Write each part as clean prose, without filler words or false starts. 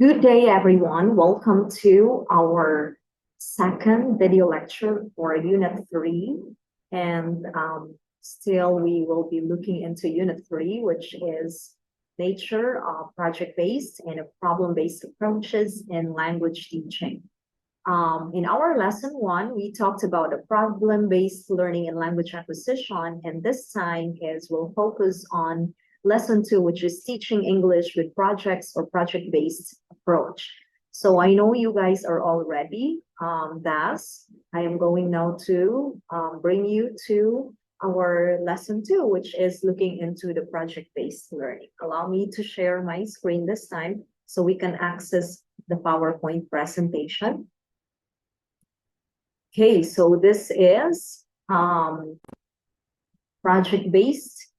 Good day, everyone. Welcome to our second video lecture for Unit 3. And still, we will be looking into Unit 3, which is nature of project-based and problem-based approaches in language teaching. In our lesson 1, we talked about the problem-based learning and language acquisition. And this time we'll focus on lesson 2, which is teaching English with projects or project-based approach. So I know you guys are all ready. Thus, I am going now to bring you to our lesson 2, which is looking into the project-based learning. Allow me to share my screen this time so we can access the PowerPoint presentation. Okay, so this is project-based.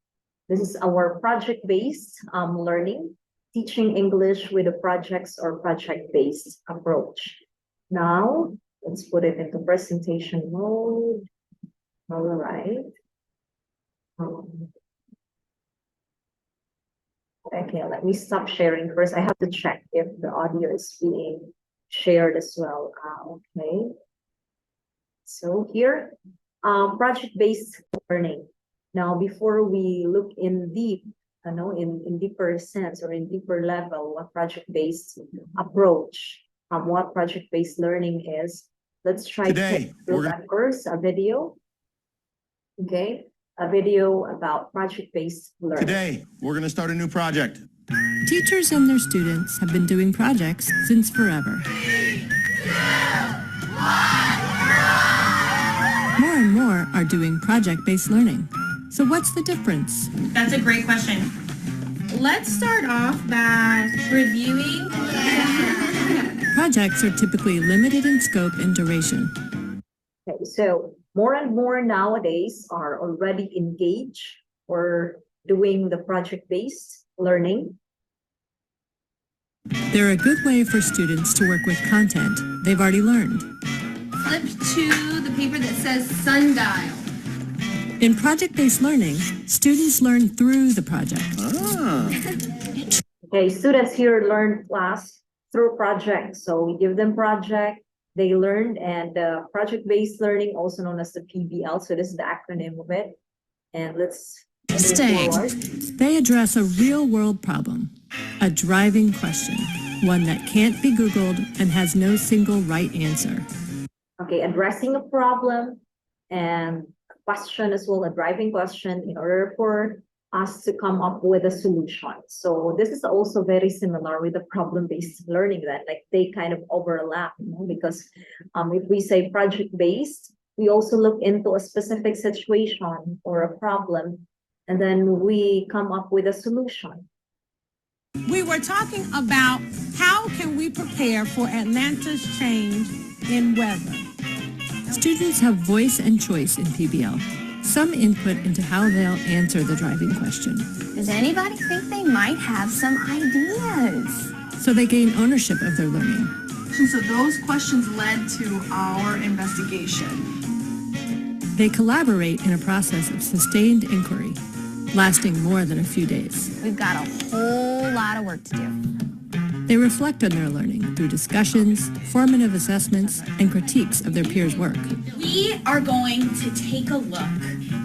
This is our project-based learning, teaching English with a projects or project-based approach. Now, let's put it into presentation mode. All right. Okay, let me stop sharing first. I have to check if the audio is being shared as well. Okay. So here, project-based learning. Now, before we look in deep, in deeper sense or in deeper level, what project-based approach, what project-based learning is, let's try to look at first a video. Okay, a video about project-based learning. Today, we're going to start a new project. Teachers and their students have been doing projects since forever. More and more are doing project-based learning. So what's the difference? That's a great question. Let's start off by reviewing. Projects are typically limited in scope and duration. Okay, so more and more nowadays are already engaged or doing the project-based learning. They're a good way for students to work with content they've already learned. Flip to the paper that says sundial. In project-based learning, students learn through the project. Okay, students here learn class through projects. So we give them project, they learned, and project-based learning, also known as the PBL. So this is the acronym of it. And let's Stay. They address a real-world problem, a driving question, one that can't be Googled and has no single right answer. Okay, addressing a problem and question as well, a driving question in order for us to come up with a solution. So this is also very similar with the problem-based learning that like they kind of overlap, because if we say project-based, we also look into a specific situation or a problem, and then we come up with a solution. We were talking about how can we prepare for Atlanta's change in weather. Students have voice and choice in PBL, some input into how they'll answer the driving question. Does anybody think they might have some ideas? So they gain ownership of their learning. So those questions led to our investigation. They collaborate in a process of sustained inquiry, lasting more than a few days. We've got a whole lot of work to do. They reflect on their learning through discussions, formative assessments, and critiques of their peers' work. We are going to take a look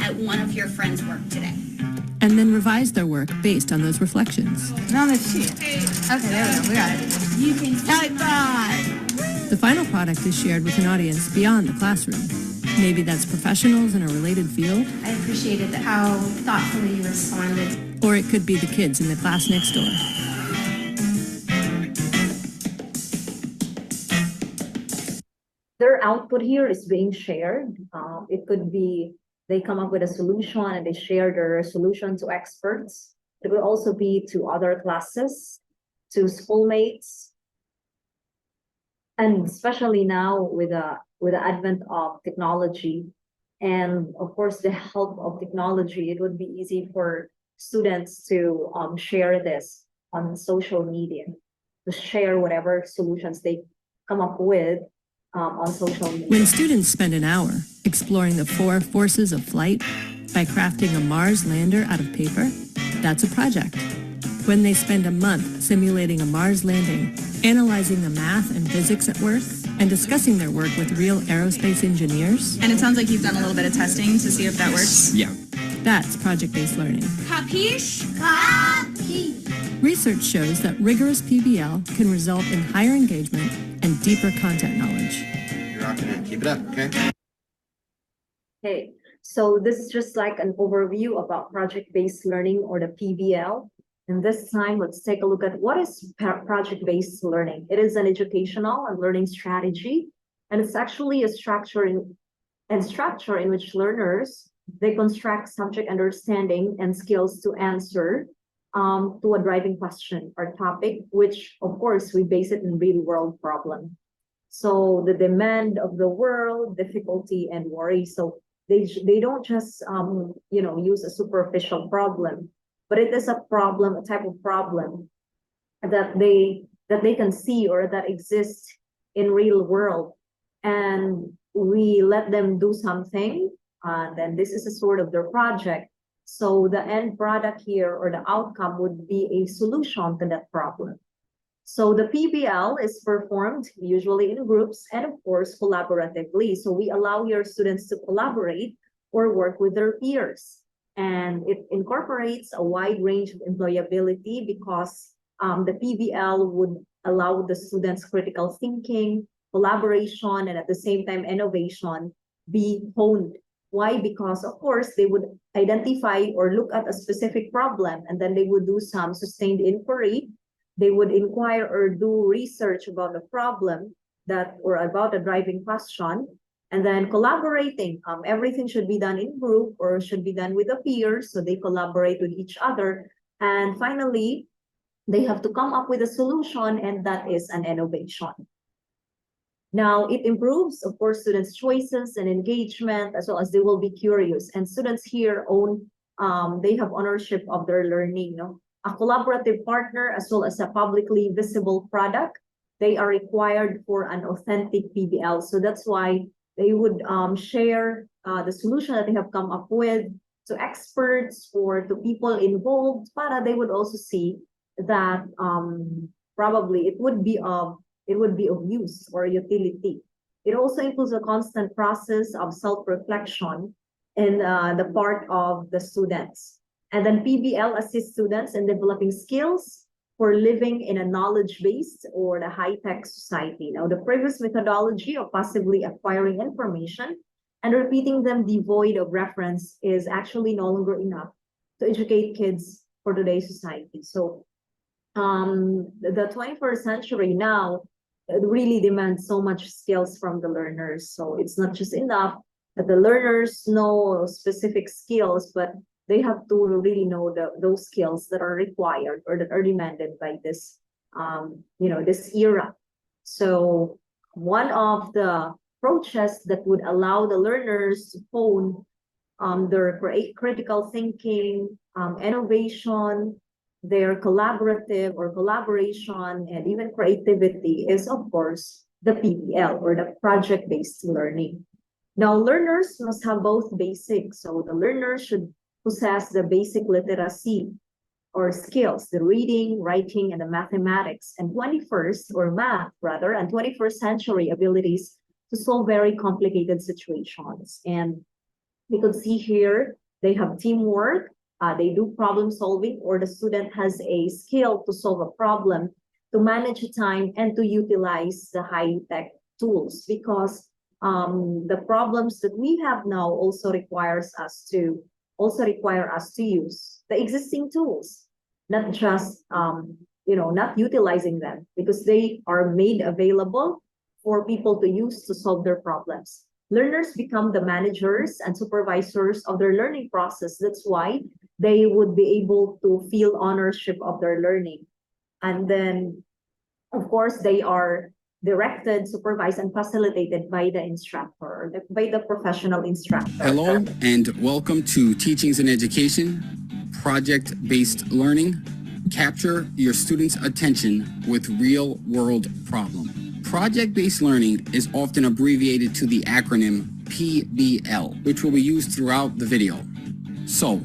at one of your friends' work today. And then revise their work based on those reflections. No, that's cheap. Okay, there we go. We got it. You can The final product is shared with an audience beyond the classroom. Maybe that's professionals in a related field. I appreciated how thoughtfully you responded. Or it could be the kids in the class next door. Their output here is being shared. It could be they come up with a solution and they share their solution to experts. It could also be to other classes, to schoolmates. And especially now with the advent of technology and of course the help of technology, it would be easy for students to share this on social media, to share whatever solutions they come up with on social media. When students spend an hour exploring the 4 forces of flight by crafting a Mars lander out of paper, that's a project. when they spend a month simulating a Mars landing, analyzing the math and physics at work, and discussing their work with real aerospace engineers? And it sounds like you've done a little bit of testing to see if that works. Yeah. That's project-based learning. Capiche? Research shows that rigorous PBL can result in higher engagement and deeper content knowledge. You're rocking it. Keep it up, okay? Okay, so this is just like an overview about project-based learning, or the PBL. And this time, let's take a look at what is project-based learning. It is an educational and learning strategy, and it's actually a structure in which learners, they construct subject understanding and skills to answer to a driving question or topic, which of course we base it in real world problem. So the demand of the world, difficulty and worry. So they don't just use a superficial problem, but it is a problem, a type of problem that they can see or that exists in real world, and we let them do something. Then this is a sort of their project. So the end product here, or the outcome, would be a solution to that problem. So the PBL is performed usually in groups and of course collaboratively. So we allow your students to collaborate or work with their peers. And it incorporates a wide range of employability because the PBL would allow the students critical thinking, collaboration, and at the same time innovation be honed. Why? Because of course they would identify or look at a specific problem, and then they would do some sustained inquiry. They would inquire or do research about the problem or about a driving question, and then collaborating. Everything should be done in group or should be done with the peers, so they collaborate with each other. And finally, they have to come up with a solution, and that is an innovation. Now, it improves, of course, students' choices and engagement, as well as they will be curious. And students here they have ownership of their learning. A collaborative partner, as well as a publicly visible product, they are required for an authentic PBL. So that's why they would share the solution that they have come up with to experts or to people involved, but they would also see that probably it would be of use or utility. It also includes a constant process of self-reflection in the part of the students. And then PBL assists students in developing skills for living in a knowledge-based or the high-tech society. Now, the previous methodology of passively acquiring information and repeating them devoid of reference is actually no longer enough to educate kids for today's society. So the 21st century now really demands so much skills from the learners. So it's not just enough that the learners know specific skills, but they have to really know those skills that are required or that are demanded by this, this era. So one of the approaches that would allow the learners to hone their critical thinking, innovation, their collaborative or collaboration, and even creativity is, of course, the PBL or the project-based learning. Now, learners must have both basics. So the learners should possess the basic literacy or skills, the reading, writing, and the mathematics, and 21st century abilities to solve very complicated situations. And we could see here, they have teamwork, they do problem solving, or the student has a skill to solve a problem, to manage time, and to utilize the high-tech tools, because the problems that we have now also require us to use the existing tools, not just not utilizing them, because they are made available for people to use to solve their problems. Learners become the managers and supervisors of their learning process. That's why they would be able to feel ownership of their learning. And then, of course, they are directed, supervised, and facilitated by the instructor, by the professional instructor. Hello, and welcome to Teachings and Education, Project-Based Learning. Capture your students' attention with real-world problem. Project-based learning is often abbreviated to the acronym PBL, which will be used throughout the video. So,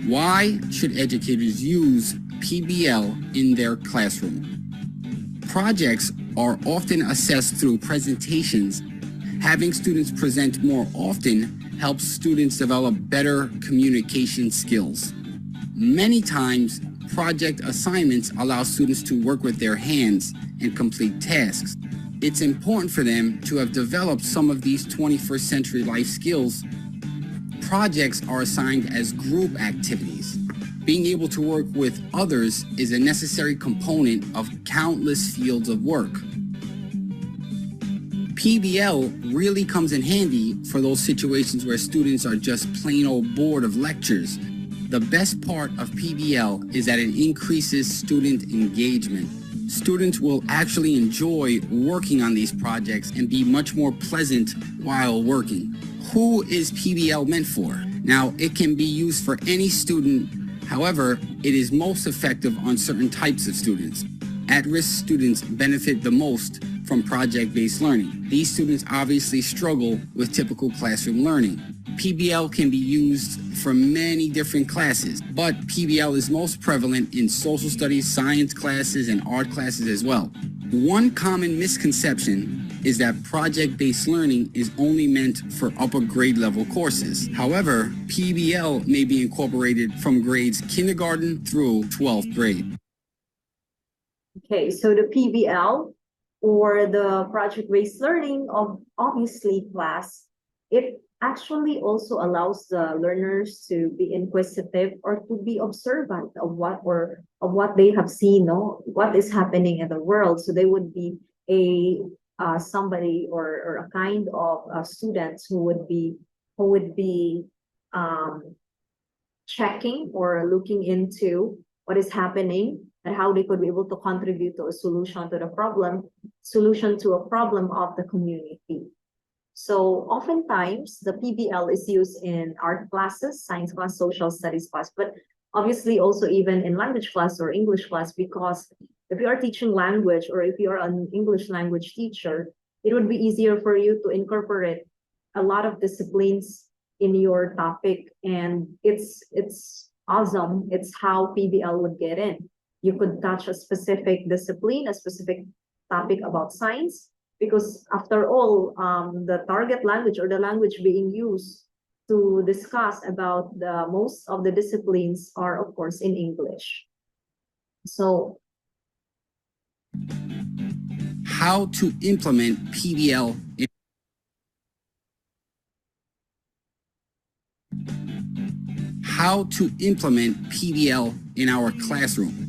why should educators use PBL in their classroom. Projects are often assessed through presentations. Having students present more often helps students develop better communication skills. Many times, project assignments allow students to work with their hands and complete tasks. It's important for them to have developed some of these 21st century life skills. Projects are assigned as group activities. Being able to work with others is a necessary component of countless fields of work. PBL really comes in handy for those situations where students are just plain old bored of lectures. The best part of PBL is that it increases student engagement. Students will actually enjoy working on these projects and be much more pleasant while working. Who is PBL meant for? Now, it can be used for any student. However, it is most effective on certain types of students. At-risk students benefit the most from project-based learning. These students obviously struggle with typical classroom learning. PBL can be used for many different classes, but PBL is most prevalent in social studies, science classes, and art classes as well. One common misconception is that project-based learning is only meant for upper grade level courses. However, PBL may be incorporated from grades kindergarten through 12th grade. Okay, so the PBL or the project-based learning of obviously class, it actually also allows the learners to be inquisitive or to be observant of what they have seen, no, what is happening in the world. So they would be a somebody or a kind of students who would be checking or looking into what is happening and how they could be able to contribute to a solution to a problem of the community. So oftentimes the PBL is used in art classes, science class, social studies class, but obviously also even in language class or English class, because if you are teaching language or if you are an English language teacher, it would be easier for you to incorporate a lot of disciplines in your topic. And it's awesome. It's how PBL would get in. You could touch a specific discipline, a specific topic about science, because after all, the target language or the language being used to discuss about the most of the disciplines are, of course, in English. So how to implement PBL in our classroom.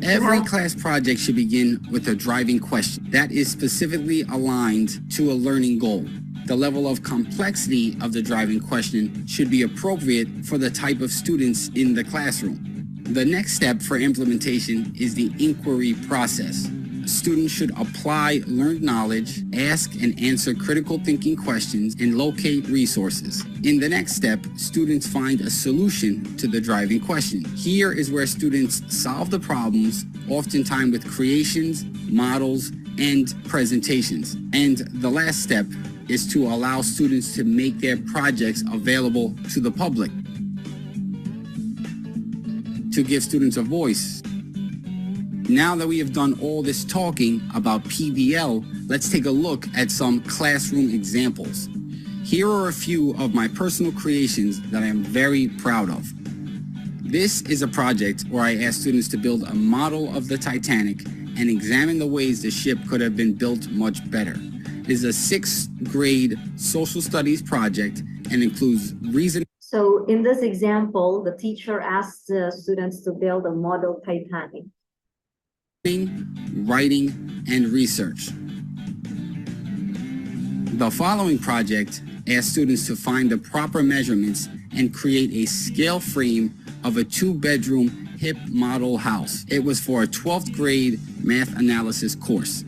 Every class project should begin with a driving question that is specifically aligned to a learning goal. The level of complexity of the driving question should be appropriate for the type of students in the classroom. The next step for implementation is the inquiry process. Students should apply learned knowledge, ask and answer critical thinking questions, and locate resources. In the next step, students find a solution to the driving question. Here is where students solve the problems, oftentimes with creations, models, and presentations. And the last step is to allow students to make their projects available to the public, to give students a voice. Now that we have done all this talking about PBL, let's take a look at some classroom examples. Here are a few of my personal creations that I am very proud of. This is a project where I asked students to build a model of the Titanic and examine the ways the ship could have been built much better. It is a 6th grade social studies project and includes reasoning. So in this example, the teacher asked the students to build a model Titanic. Writing, and research. The following project asks students to find the proper measurements and create a scale frame of a 2-bedroom hip model house. It was for a 12th grade math analysis course.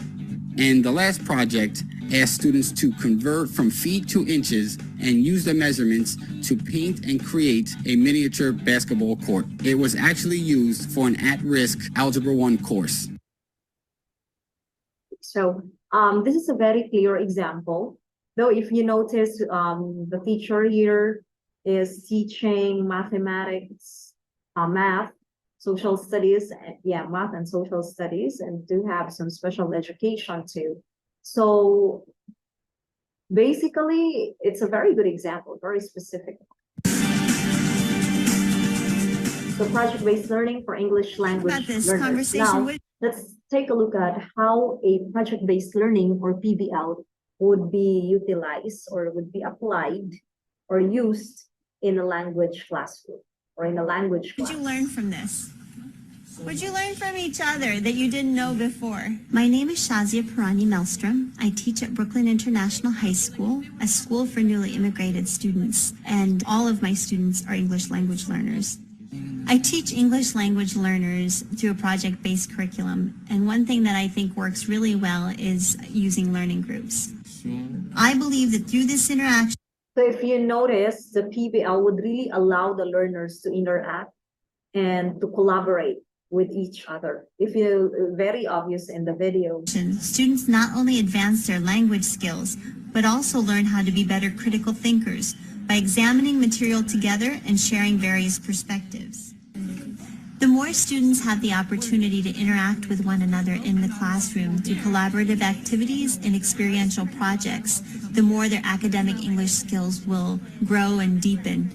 And the last project asked students to convert from feet to inches and use the measurements to paint and create a miniature basketball court. It was actually used for an at-risk Algebra 1 course. So this is a very clear example. Though if you notice, the teacher here is teaching mathematics, math, social studies, math and social studies, and do have some special education too. So basically, it's a very good example, very specific. So project-based learning for English language About this learners. conversation Now, with- let's take a look at how a project-based learning or PBL would be utilized or would be applied or used in a language classroom or in a language What class. did you learn from this? What did you learn from each other that you didn't know before? My name is Shazia Parani Melstrom. I teach at Brooklyn International High School, a school for newly immigrated students, and all of my students are English language learners. I teach English language learners through a project-based curriculum, and one thing that I think works really well is using learning groups. I believe that through this interaction, So if you notice, the PBL would really allow the learners to interact and to collaborate with each other. If you, very obvious in the video. students not only advance their language skills, but also learn how to be better critical thinkers by examining material together and sharing various perspectives. The more students have the opportunity to interact with one another in the classroom through collaborative activities and experiential projects, the more their academic English skills will grow and deepen.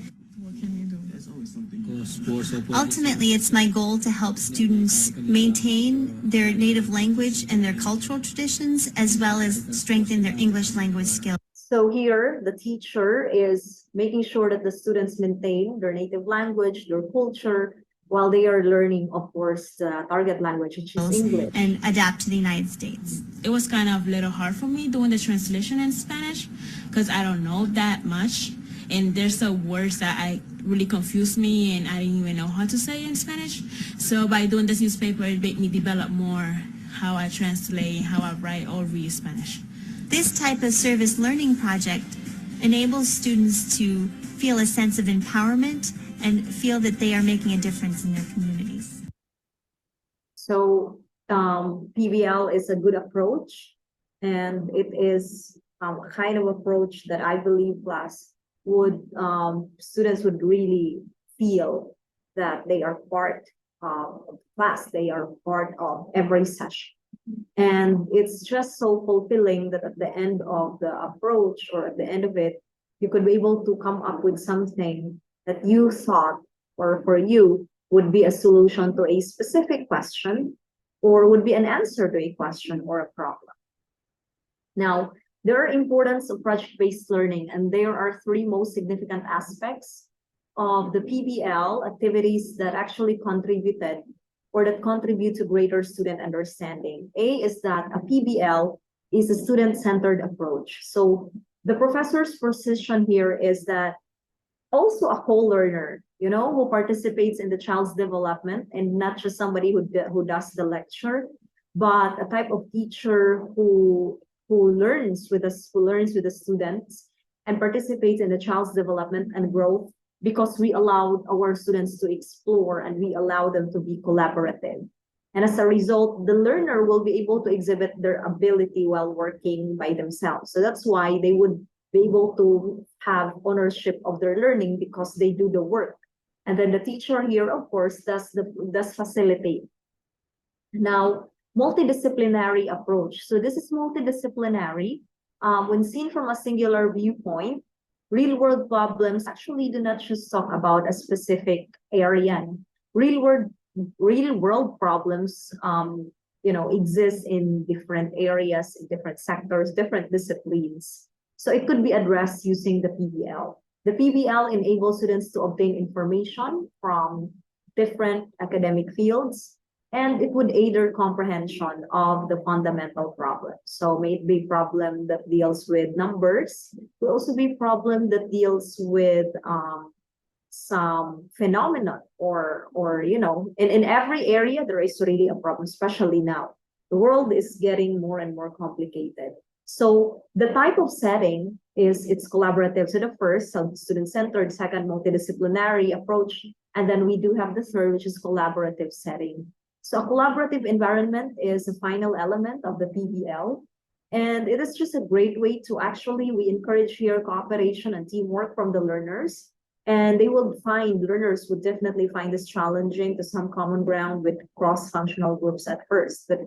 Ultimately, it's my goal to help students maintain their native language and their cultural traditions, as well as strengthen their English language skills. So here, the teacher is making sure that the students maintain their native language, their culture, while they are learning, of course, the target language, which is English. And adapt to the United States. It was kind of a little hard for me doing the translation in Spanish because I don't know that much. And there's some words that really confused me and I didn't even know how to say in Spanish. So by doing this newspaper, it made me develop more how I translate, how I write or read Spanish. This type of service learning project enables students to feel a sense of empowerment and feel that they are making a difference in their communities. So PBL is a good approach, and it is a kind of approach that I believe students would really feel that they are part of class, they are part of every session. And it's just so fulfilling that at the end of the approach or at the end of it, you could be able to come up with something that you thought or for you would be a solution to a specific question or would be an answer to a question or a problem. Now, there are importance of project-based learning, and there are three most significant aspects of the PBL activities that actually contributed or that contribute to greater student understanding. A is that a PBL is a student-centered approach. So the professor's position here is that also a co-learner, who participates in the child's development and not just somebody who does the lecture, but a type of teacher who learns with the students and participates in the child's development and growth, because we allow our students to explore and we allow them to be collaborative. And as a result, the learner will be able to exhibit their ability while working by themselves. So that's why they would be able to have ownership of their learning because they do the work. And then the teacher here, of course, does facilitate. Now, multidisciplinary approach. So this is multidisciplinary. When seen from a singular viewpoint, real world problems actually do not just talk about a specific area. Real world problems, exist in different areas, in different sectors, different disciplines. So it could be addressed using the PBL. The PBL enables students to obtain information from different academic fields, and it would aid their comprehension of the fundamental problem. So may it be problem that deals with numbers, it will also be problem that deals with some phenomenon or in every area there is really a problem, especially now. The world is getting more and more complicated. So the type of setting it's collaborative. So the first, student-centered, second, multidisciplinary approach, and then we do have the third, which is collaborative setting. So a collaborative environment is a final element of the PBL, and it is just a great way to we encourage here cooperation and teamwork from the learners. And they will find, learners would definitely find this challenging to some common ground with cross-functional groups at first. But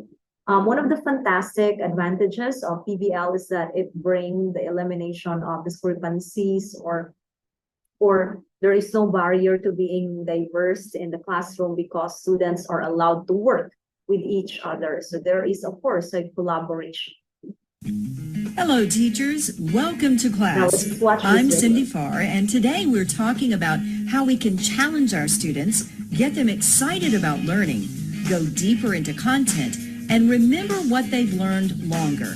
one of the fantastic advantages of PBL is that it brings the elimination of discrepancies, or there is no barrier to being diverse in the classroom because students are allowed to work with each other. So there is, of course, a collaboration. Hello, teachers. Welcome to class. I'm Cindy Farr, and today we're talking about how we can challenge our students, get them excited about learning, go deeper into content, and remember what they've learned longer.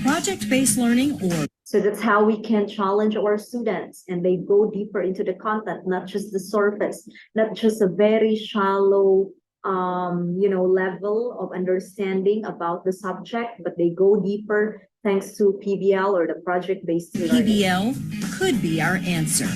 Project-based learning, or... So that's how we can challenge our students, and they go deeper into the content, not just the surface, not just a very shallow level of understanding about the subject, but they go deeper thanks to PBL, or the project-based learning. PBL could be our answer.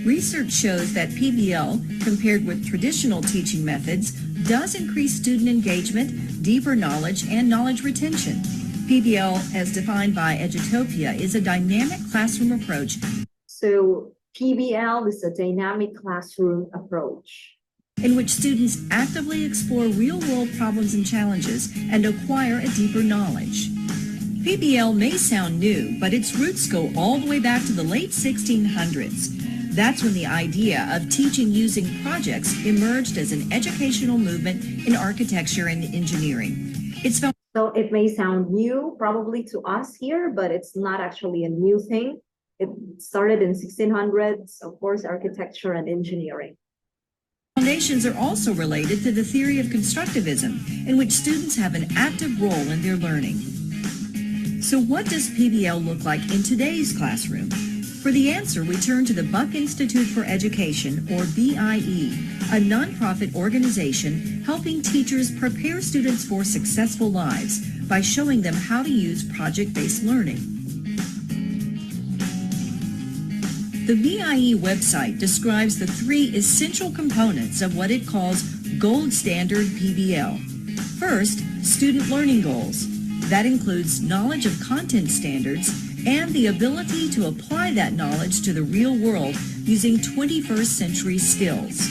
Research shows that PBL, compared with traditional teaching methods, does increase student engagement, deeper knowledge, and knowledge retention. PBL, as defined by Edutopia, is a dynamic classroom approach. So PBL is a dynamic classroom approach in which students actively explore real-world problems and challenges and acquire a deeper knowledge. PBL may sound new, but its roots go all the way back to the late 1600s. That's when the idea of teaching using projects emerged as an educational movement in architecture and engineering. So it may sound new probably to us here, but it's not actually a new thing. It started in 1600s, of course, architecture and engineering. Foundations are also related to the theory of constructivism, in which students have an active role in their learning. So what does PBL look like in today's classroom? For the answer, we turn to the Buck Institute for Education, or BIE, a nonprofit organization helping teachers prepare students for successful lives by showing them how to use project-based learning. The BIE website describes the 3 essential components of what it calls gold standard PBL. First, student learning goals. That includes knowledge of content standards and the ability to apply that knowledge to the real world using 21st century skills.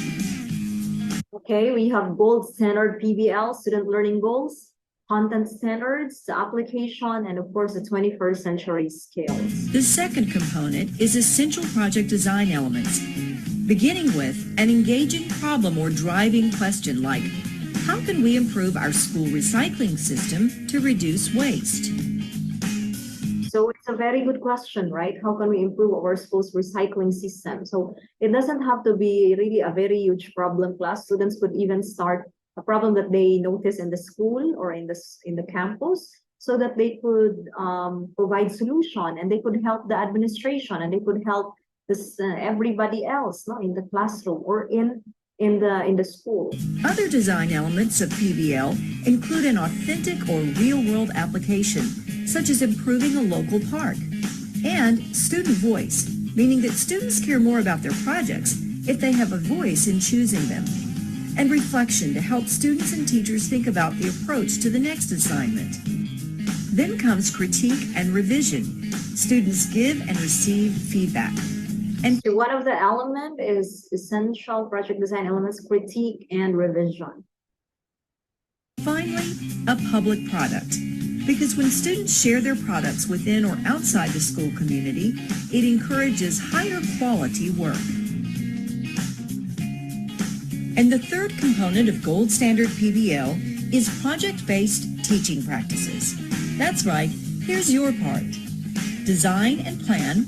Okay, we have gold standard PBL, student learning goals, content standards, the application, and of course the 21st century skills. The second component is essential project design elements, beginning with an engaging problem or driving question like, how can we improve our school recycling system to reduce waste? So it's a very good question, right? How can we improve our school's recycling system? So it doesn't have to be really a very huge problem. Class students could even start a problem that they notice in the school or in the campus, so that they could provide solution, and they could help the administration, and they could help everybody else, in the classroom or in the school. Other design elements of PBL include an authentic or real-world application, such as improving a local park, and student voice, meaning that students care more about their projects if they have a voice in choosing them, and reflection to help students and teachers think about the approach to the next assignment. Then comes critique and revision. Students give and receive feedback. And so one of the elements is essential project design elements, critique and revision. Finally, a public product. Because when students share their products within or outside the school community, it encourages higher quality work. And the third component of gold standard PBL is project-based teaching practices. That's right, here's your part. Design and plan,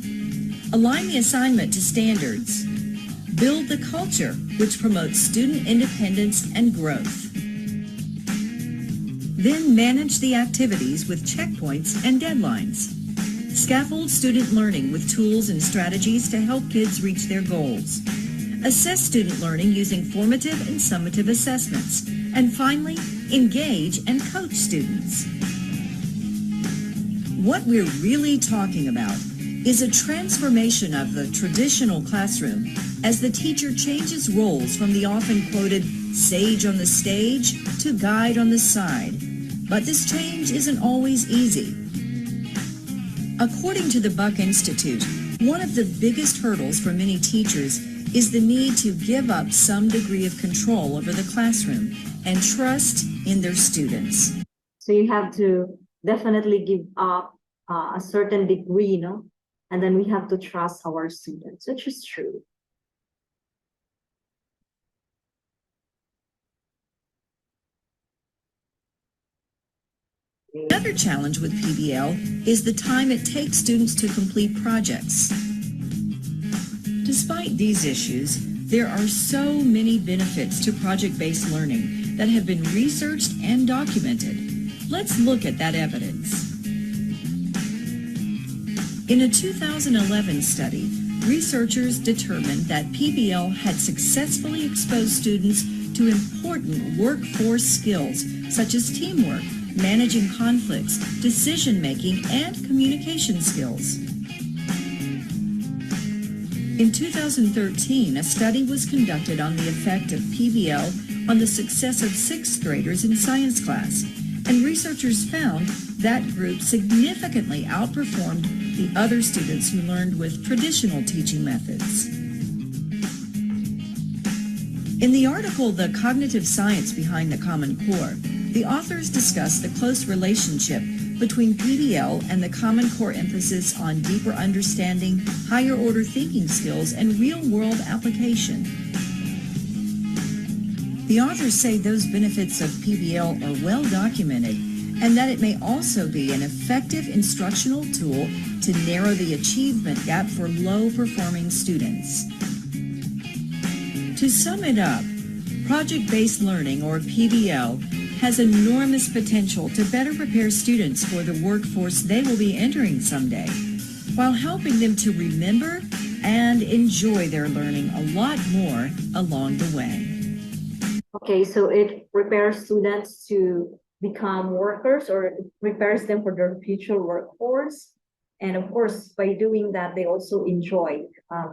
align the assignment to standards, build the culture which promotes student independence and growth. Then manage the activities with checkpoints and deadlines. Scaffold student learning with tools and strategies to help kids reach their goals. Assess student learning using formative and summative assessments. And finally, engage and coach students. What we're really talking about is a transformation of the traditional classroom as the teacher changes roles from the often quoted sage on the stage to guide on the side. But this change isn't always easy. According to the Buck Institute, One of the biggest hurdles for many teachers is the need to give up some degree of control over the classroom and trust in their students. So you have to definitely give up a certain degree, and then we have to trust our students, which is true. Another challenge with PBL is the time it takes students to complete projects. Despite these issues, there are so many benefits to project-based learning that have been researched and documented. Let's look at that evidence. In a 2011 study, researchers determined that PBL had successfully exposed students to important workforce skills such as teamwork, managing conflicts, decision-making, and communication skills. In 2013, a study was conducted on the effect of PBL on the success of sixth graders in science class, and researchers found that group significantly outperformed the other students who learned with traditional teaching methods. In the article, The Cognitive Science Behind the Common Core, the authors discuss the close relationship between PBL and the Common Core emphasis on deeper understanding, higher order thinking skills, and real-world application. The authors say those benefits of PBL are well documented and that it may also be an effective instructional tool to narrow the achievement gap for low-performing students. To sum it up, project-based learning, or PBL, has enormous potential to better prepare students for the workforce they will be entering someday, while helping them to remember and enjoy their learning a lot more along the way. Okay, so it prepares students to become workers, or it prepares them for their future workforce. And of course, by doing that, they also enjoy.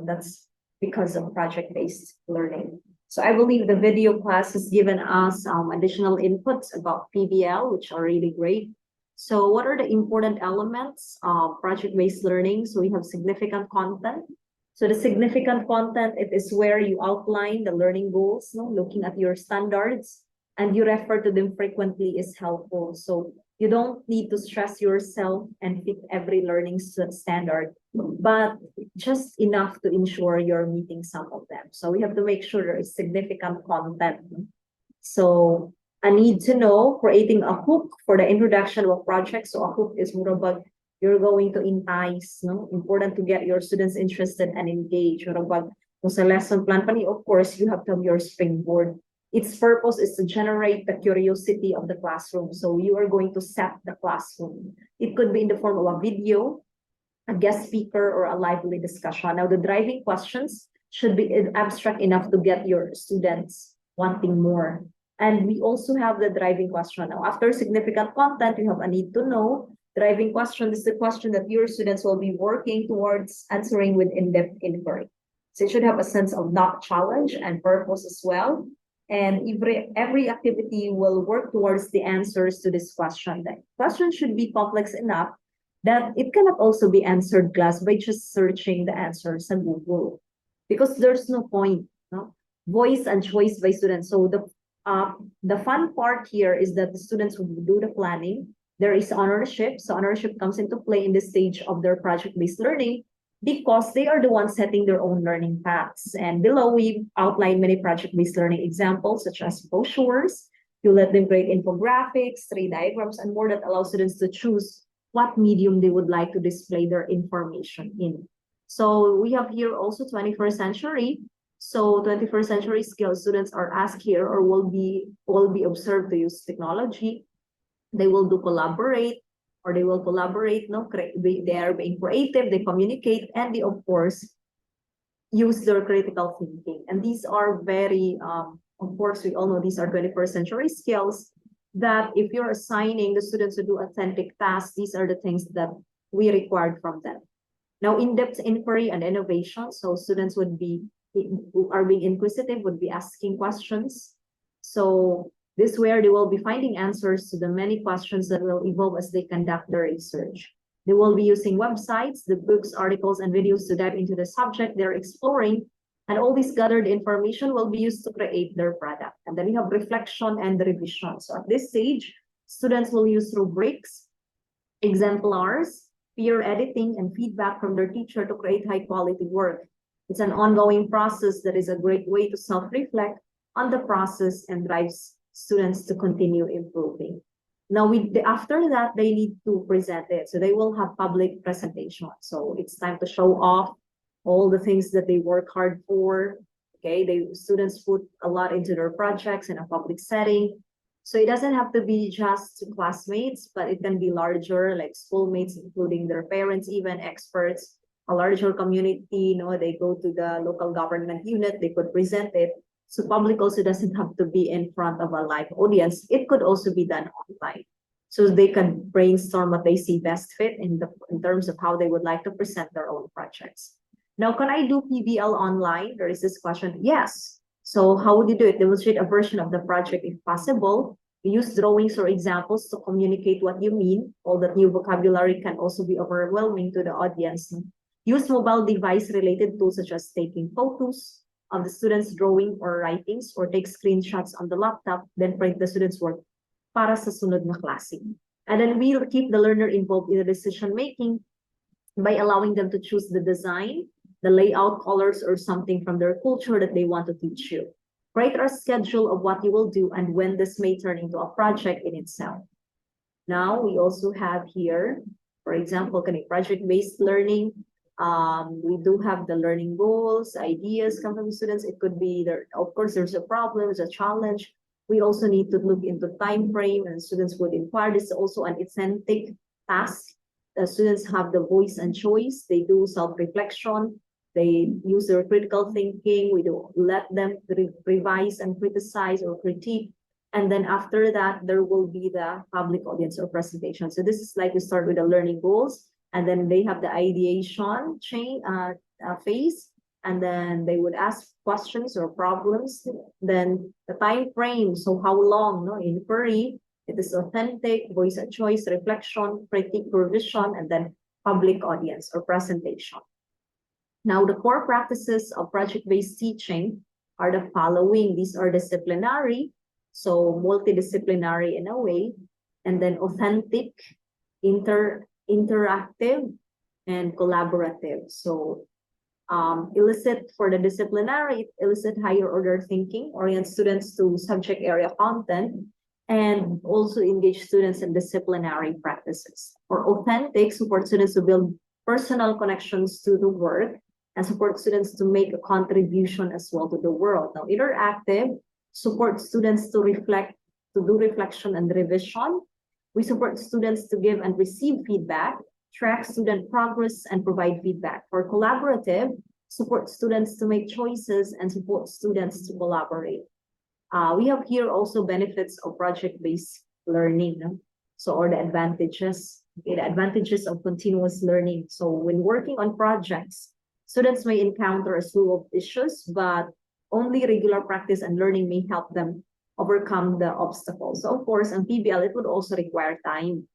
That's because of project-based learning. So I believe the video class has given us additional inputs about PBL, which are really great. So what are the important elements of project-based learning? So we have significant content. So the significant content, it is where you outline the learning goals, looking at your standards, and you refer to them frequently is helpful. So you don't need to stress yourself and fit every learning standard, but just enough to ensure you're meeting some of them. So we have to make sure there is significant content. So a need to know, creating a hook for the introduction of a project. So a hook is more about you're going to entice, important to get your students interested and engaged. Or about sa lesson plan pa ni, of course, you have to have your springboard. Its purpose is to generate the curiosity of the classroom. So you are going to set the classroom. It could be in the form of a video, a guest speaker, or a lively discussion. Now, the driving questions should be abstract enough to get your students wanting more. And we also have the driving question. Now, after significant content, you have a need to know. Driving question is the question that your students will be working towards answering with in-depth inquiry. So it should have a sense of not challenge and purpose as well. And every activity will work towards the answers to this question. The question should be complex enough that it cannot also be answered class by just searching the answers on Google, because there's no point. Voice and choice by students. So the fun part here is that the students will do the planning. There is ownership. So ownership comes into play in this stage of their project-based learning, because they are the ones setting their own learning paths. And below, we outline many project-based learning examples, such as brochures. You let them create infographics, 3 diagrams, and more that allow students to choose what medium they would like to display their information in. So we have here also 21st century. So 21st century skills, students are asked here, or will be observed to use technology. They will collaborate, or they will collaborate, they are being creative, they communicate, and they, of course, use their critical thinking. And these are very, of course, we all know these are 21st century skills that if you're assigning the students to do authentic tasks, these are the things that we required from them. Now, in-depth inquiry and innovation. So students who are being inquisitive, would be asking questions. So this where they will be finding answers to the many questions that will evolve as they conduct their research. They will be using websites, the books, articles, and videos to dive into the subject they're exploring. And all this gathered information will be used to create their product. And then you have reflection and revision. So at this stage, students will use rubrics, exemplars, peer editing, and feedback from their teacher to create high quality work. It's an ongoing process that is a great way to self-reflect on the process and drives students to continue improving. Now, after that, they need to present it. So they will have public presentation. So it's time to show off all the things that they work hard for. Okay, students put a lot into their projects in a public setting. So it doesn't have to be just to classmates, but it can be larger, like schoolmates, including their parents, even experts, a larger community. They go to the local government unit, they could present it. So public also doesn't have to be in front of a live audience. It could also be done online. So they can brainstorm what they see best fit in terms of how they would like to present their own projects. Now, can I do PBL online? There is this question. Yes. So how would you do it? Demonstrate a version of the project if possible. Use drawings or examples to communicate what you mean. All that new vocabulary can also be overwhelming to the audience. Use mobile device-related tools such as taking photos of the students' drawing or writings, or take screenshots on the laptop, then print the students' work para sa sunod na klase. And then we'll keep the learner involved in the decision-making by allowing them to choose the design, the layout, colors, or something from their culture that they want to teach you. Write a schedule of what you will do and when this may turn into a project in itself. Now, we also have here, for example, project-based learning. We do have the learning goals, ideas come from the students. It could be there, of course, there's a problem, there's a challenge. We also need to look into time frame, and students would inquire. This is also an authentic task. The students have the voice and choice. They do self-reflection. They use their critical thinking. We do let them revise and criticize or critique. And then after that, there will be the public audience or presentation. So this is like we start with the learning goals, and then they have the ideation phase, and then they would ask questions or problems. Then the time frame, so how long, inquiry, it is authentic, voice and choice, reflection, critique, revision, and then public audience or presentation. Now, the core practices of project-based teaching are the following. These are disciplinary, so multidisciplinary in a way, and then authentic, interactive, and collaborative. So elicit for the disciplinary, elicit higher order thinking, orient students to subject area content, and also engage students in disciplinary practices. For authentic, support students to build personal connections to the work and support students to make a contribution as well to the world. Now, interactive, support students to reflect, to do reflection and revision. We support students to give and receive feedback, track student progress, and provide feedback. For collaborative, support students to make choices and support students to collaborate. We have here also benefits of project-based learning, or the advantages, the advantages of continuous learning. So when working on projects, students may encounter a slew of issues, but only regular practice and learning may help them overcome the obstacles. So of course, on PBL, it would also require time.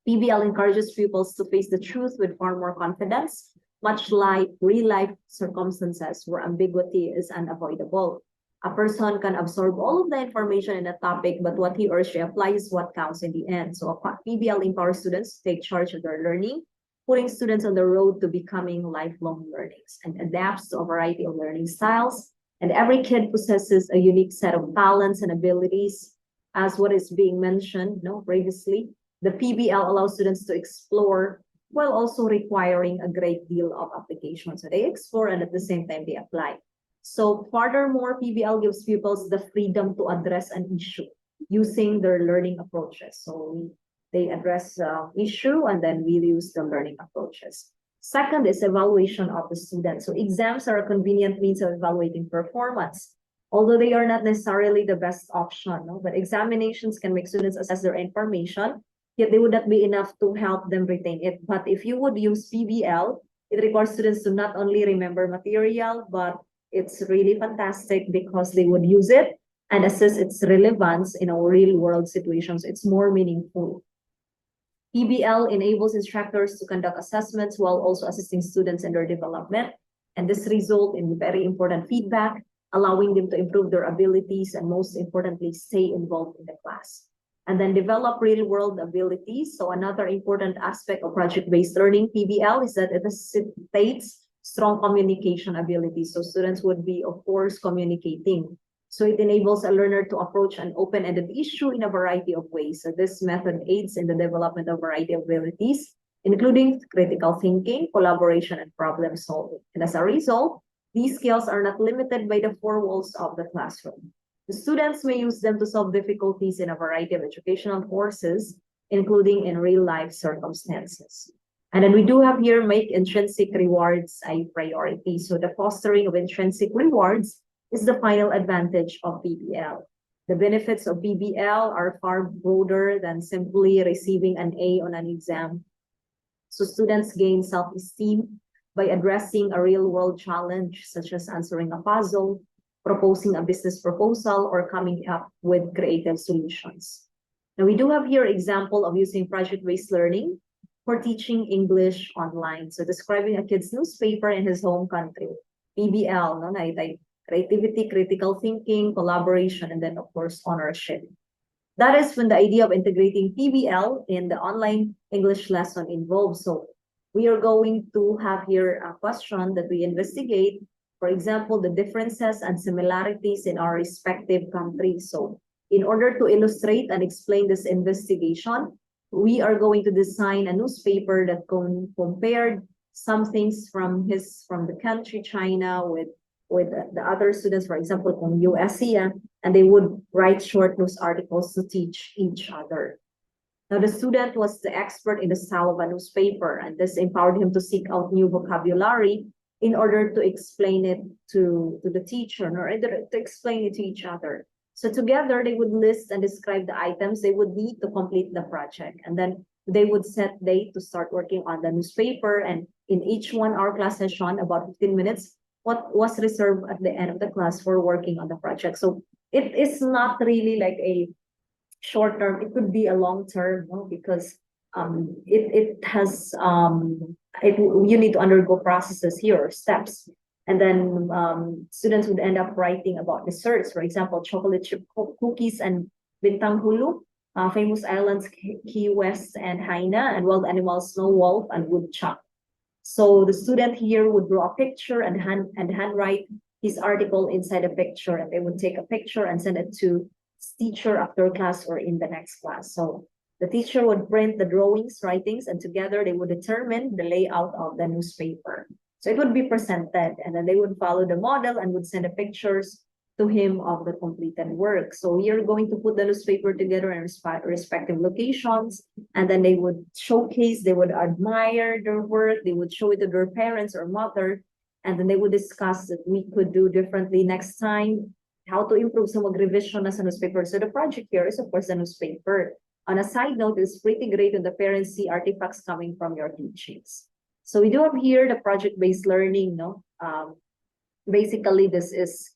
PBL encourages pupils to face the truth with far more confidence, much like real-life circumstances where ambiguity is unavoidable. A person can absorb all of the information in a topic, but what he or she applies is what counts in the end. So PBL empowers students to take charge of their learning, putting students on the road to becoming lifelong learners, and adapts to a variety of learning styles. And every kid possesses a unique set of talents and abilities, as what is being mentioned previously. The PBL allows students to explore while also requiring a great deal of application. So they explore and at the same time they apply. So furthermore, PBL gives pupils the freedom to address an issue using their learning approaches. So they address issue and then we use the learning approaches. Second is evaluation of the student. So exams are a convenient means of evaluating performance, although they are not necessarily the best option. But examinations can make students assess their information, yet they would not be enough to help them retain it. But if you would use PBL, it requires students to not only remember material, but it's really fantastic because they would use it and assess its relevance in our real world situations. It's more meaningful. PBL enables instructors to conduct assessments while also assisting students in their development. And this results in very important feedback, allowing them to improve their abilities and most importantly, stay involved in the class. And then develop real-world abilities. So another important aspect of project-based learning, PBL, is that it facilitates strong communication abilities. So students would be, of course, communicating. So it enables a learner to approach an open-ended issue in a variety of ways. So this method aids in the development of a variety of abilities, including critical thinking, collaboration, and problem solving. And as a result, these skills are not limited by the four walls of the classroom. The students may use them to solve difficulties in a variety of educational courses, including in real-life circumstances. And then we do have here make intrinsic rewards a priority. So the fostering of intrinsic rewards is the final advantage of PBL. The benefits of PBL are far broader than simply receiving an A on an exam. So students gain self-esteem by addressing a real-world challenge, such as answering a puzzle, proposing a business proposal, or coming up with creative solutions. Now, we do have here example of using project-based learning for teaching English online. So describing a kid's newspaper in his home country. PBL, no? Creativity, critical thinking, collaboration, and then, of course, ownership. That is when the idea of integrating PBL in the online English lesson involves. So we are going to have here a question that we investigate. For example, the differences and similarities in our respective countries. So in order to illustrate and explain this investigation, we are going to design a newspaper that compared some things from the country China with the other students, for example, from USC, and they would write short news articles to teach each other. Now, the student was the expert in the style of a newspaper, and this empowered him to seek out new vocabulary in order to explain it to the teacher or to explain it to each other. So together, they would list and describe the items they would need to complete the project. And then they would set date to start working on the newspaper. And in each 1 hour class session, about 15 minutes, what was reserved at the end of the class for working on the project. So it is not really like a short term, it could be a long term, no? Because it has you need to undergo processes here, steps. And then students would end up writing about desserts, for example, chocolate chip cookies and Bintang Hulu, famous islands, Key West and Haina, and wild animals, snow wolf and woodchuck. So the student here would draw a picture and handwrite his article inside a picture, and they would take a picture and send it to teacher after class or in the next class. So the teacher would print the drawings, writings, and together they would determine the layout of the newspaper. So it would be presented, and then they would follow the model and would send the pictures to him of the completed work. So you're going to put the newspaper together in respective locations, and then they would showcase, they would admire their work, they would show it to their parents or mother, and then they would discuss that we could do differently next time, how to improve some revision as a newspaper. So the project here is, of course, the newspaper. On a side note, it's pretty great when the parents see artifacts coming from your teachings. So we do have here the project-based learning, no? Basically, this is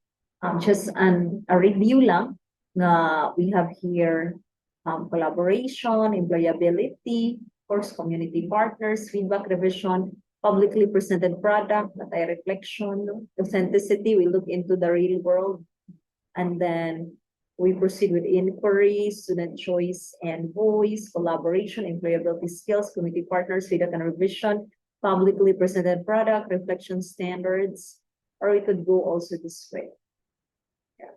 just a review lang. We have here collaboration, employability, of course, community partners, feedback, revision, publicly presented product, reflection, authenticity. We look into the real world. And then we proceed with inquiry, student choice and voice, collaboration, employability skills, community partners, feedback and revision, publicly presented product, reflection standards, or we could go also this way. Yeah.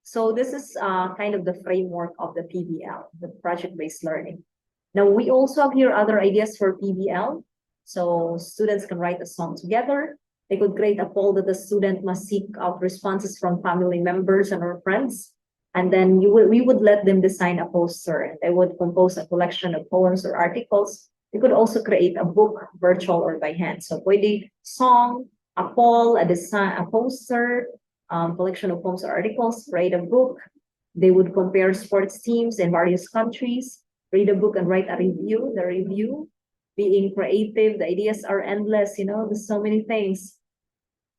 So this is kind of the framework of the PBL, the project-based learning. Now we also have here other ideas for PBL. So students can write a song together. They could create a poll that the student must seek out responses from family members and or friends. And then we would let them design a poster. They would compose a collection of poems or articles. They could also create a book, virtual or by hand. So pwede song, a poll, a design, a poster, collection of poems or articles, write a book. They would compare sports teams in various countries, read a book and write a review. The review, being creative, the ideas are endless, you know, there's so many things.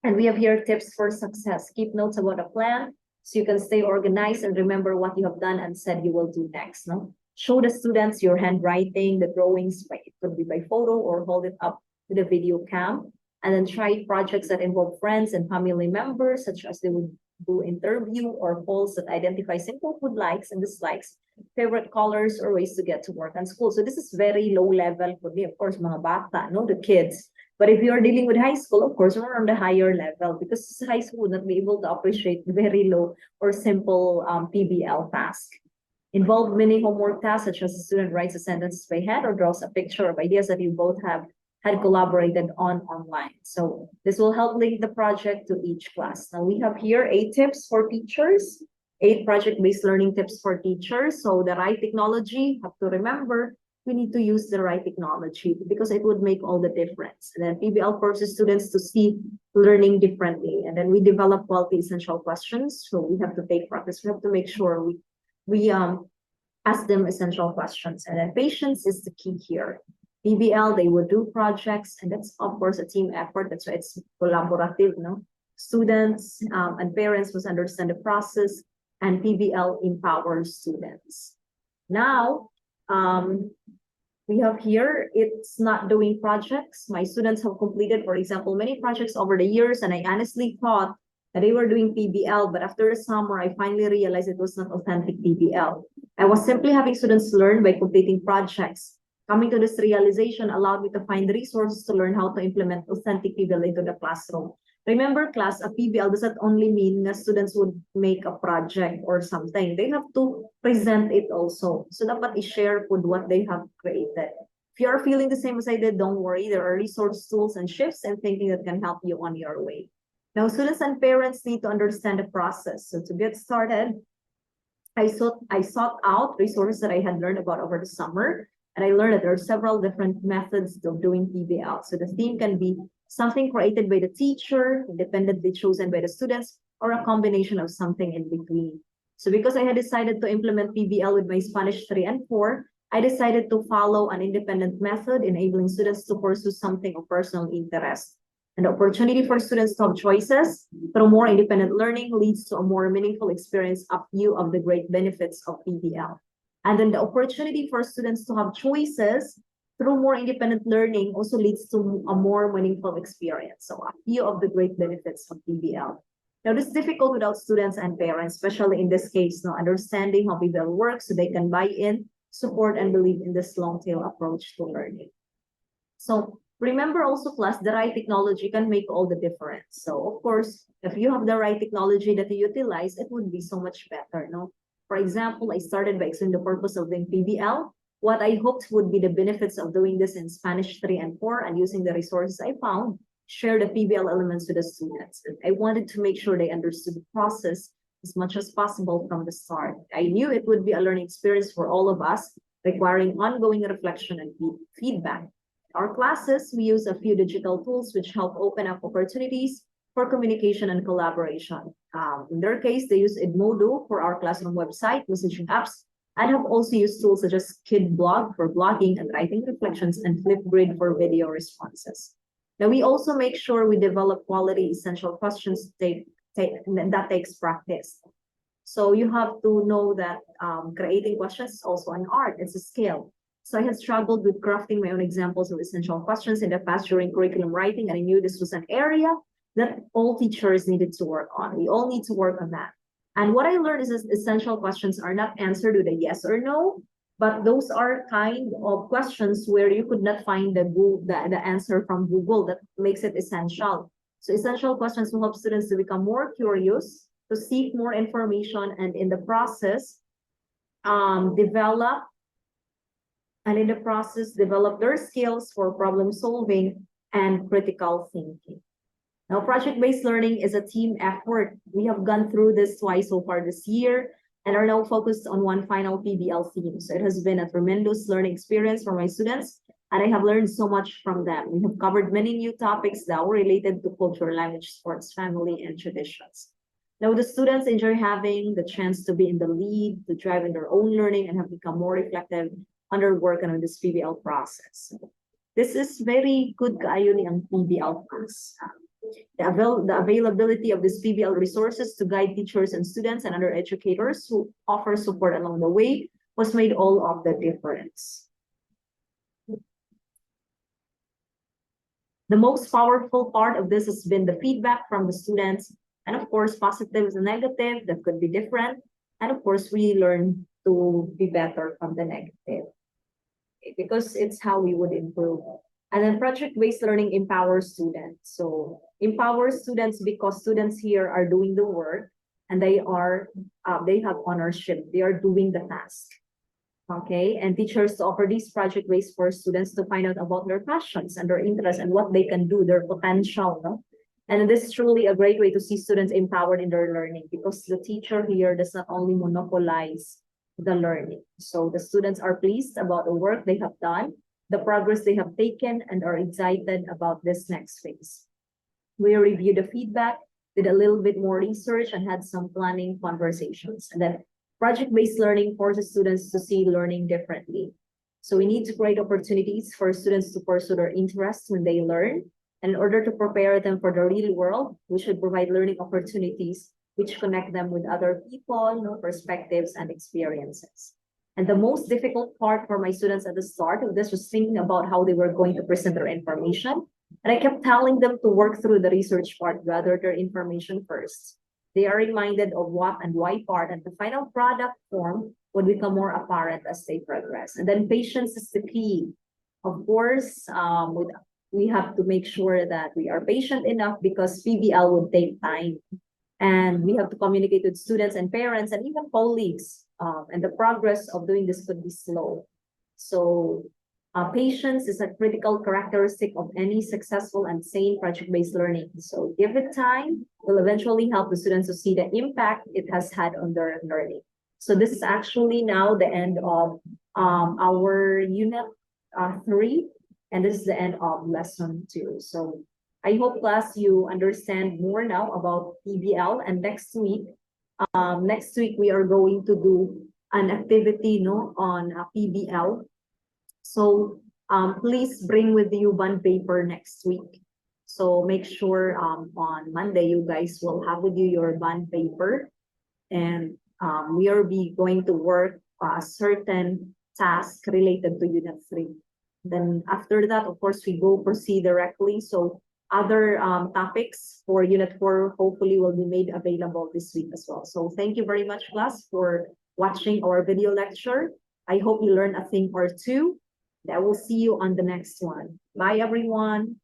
And we have here tips for success. Keep notes about a plan so you can stay organized and remember what you have done and said you will do next. No? show the students your handwriting, the drawings, it could be by photo or hold it up to the video cam. And then try projects that involve friends and family members, such as they would do interview or polls that identify simple food likes and dislikes, favorite colors, or ways to get to work and school. So this is very low level for me, of course, mga bata, no, the kids. But if you're dealing with high school, of course, we're on the higher level because high school would not be able to appreciate very low or simple PBL task. Involve mini homework tasks, such as a student writes a sentence by hand or draws a picture of ideas that you both had collaborated on online. So this will help link the project to each class. Now we have here 8 tips for teachers, 8 project-based learning tips for teachers. So the right technology, have to remember, we need to use the right technology because it would make all the difference. And then PBL forces students to see learning differently. And then we develop quality essential questions. So we have to take practice. We have to make sure we ask them essential questions. And then patience is the key here. PBL, they would do projects, and that's of course a team effort. That's why it's collaborative, no? Students and parents must understand the process, and PBL empowers students. Now, we have here, it's not doing projects. My students have completed, for example, many projects over the years, and I honestly thought that they were doing PBL, but after the summer, I finally realized it was not authentic PBL. I was simply having students learn by completing projects. Coming to this realization allowed me to find resources to learn how to implement authentic PBL into the classroom. Remember, class, a PBL does not only mean that students would make a project or something. They have to present it also. So dapat i-share with what they have created. If you are feeling the same as I did, don't worry. There are resource tools and shifts and thinking that can help you on your way. Now, students and parents need to understand the process. So to get started, I sought out resources that I had learned about over the summer. And I learned that there are several different methods of doing PBL. So the theme can be something created by the teacher, independently chosen by the students, or a combination of something in between. So because I had decided to implement PBL with my Spanish 3 and 4, I decided to follow an independent method, enabling students to pursue something of personal interest. And the opportunity for students to have choices through more independent learning leads to a more meaningful experience, a few of the great benefits of PBL. And then the opportunity for students to have choices through more independent learning also leads to a more meaningful experience. So a few of the great benefits of PBL. Now, this is difficult without students and parents, especially in this case, understanding how PBL works so they can buy in, support, and believe in this long tail approach to learning. So remember also, class, the right technology can make all the difference. So of course, if you have the right technology that you utilize, it would be so much better, no? For example, I started by explaining the purpose of doing PBL, what I hoped would be the benefits of doing this in Spanish 3 and 4, and using the resources I found, share the PBL elements with the students. And I wanted to make sure they understood the process as much as possible from the start. I knew it would be a learning experience for all of us, requiring ongoing reflection and feedback. In our classes, we use a few digital tools which help open up opportunities for communication and collaboration. In their case, they use Edmodo for our classroom website, messaging apps, and have also used tools such as KidBlog for blogging and writing reflections, and Flipgrid for video responses. Now, we also make sure we develop quality essential questions that takes practice. So you have to know that creating questions is also an art, it's a skill. So I had struggled with crafting my own examples of essential questions in the past during curriculum writing, and I knew this was an area that all teachers needed to work on. We all need to work on that. And what I learned is that essential questions are not answered with a yes or no, but those are kind of questions where you could not find the answer from Google that makes it essential. So essential questions will help students to become more curious, to seek more information, and in the process, develop their skills for problem solving and critical thinking. Now, project-based learning is a team effort. We have gone through this twice so far this year and are now focused on one final PBL theme. So it has been a tremendous learning experience for my students, and I have learned so much from them. We have covered many new topics that were related to culture, language, sports, family, and traditions. Now, the students enjoy having the chance to be in the lead, to drive in their own learning, and have become more reflective on their work and on this PBL process. This is very good kaayo ang PBL class. The availability of these PBL resources to guide teachers and students and other educators who offer support along the way was made all of the difference. The most powerful part of this has been the feedback from the students, and of course, positives and negative that could be different. And of course, we learn to be better from the negative because it's how we would improve. And then project-based learning empowers students. So empowers students because students here are doing the work and they have ownership. They are doing the task. Okay, and teachers to offer these project-based for students to find out about their passions and their interests and what they can do, their potential. No? And this is truly a great way to see students empowered in their learning because the teacher here does not only monopolize the learning. So the students are pleased about the work they have done, the progress they have taken, and are excited about this next phase. We reviewed the feedback, did a little bit more research, and had some planning conversations. And then project-based learning forces students to see learning differently. So we need to create opportunities for students to pursue their interests when they learn. And in order to prepare them for the real world, we should provide learning opportunities which connect them with other people, perspectives, and experiences. And the most difficult part for my students at the start of this was thinking about how they were going to present their information. And I kept telling them to work through the research part, gather their information first. They are reminded of what and why part, and the final product form would become more apparent as they progress. And then patience is the key. Of course, we have to make sure that we are patient enough because PBL would take time. And we have to communicate with students and parents and even colleagues. And the progress of doing this could be slow. So patience is a critical characteristic of any successful and sane project-based learning. So give it time, will eventually help the students to see the impact it has had on their learning. So this is actually now the end of our unit 3, and this is the end of lesson 2. So I hope class you understand more now about PBL, and next week we are going to do an activity on PBL. So please bring with you bond paper next week. So make sure on Monday you guys will have with you your bond paper, and we are going to work a certain task related to Unit 3. Then after that, of course, we proceed directly. So other topics for Unit 4 hopefully will be made available this week as well. So thank you very much, class, for watching our video lecture. I hope you learned a thing or two. I will see you on the next one. Bye, everyone.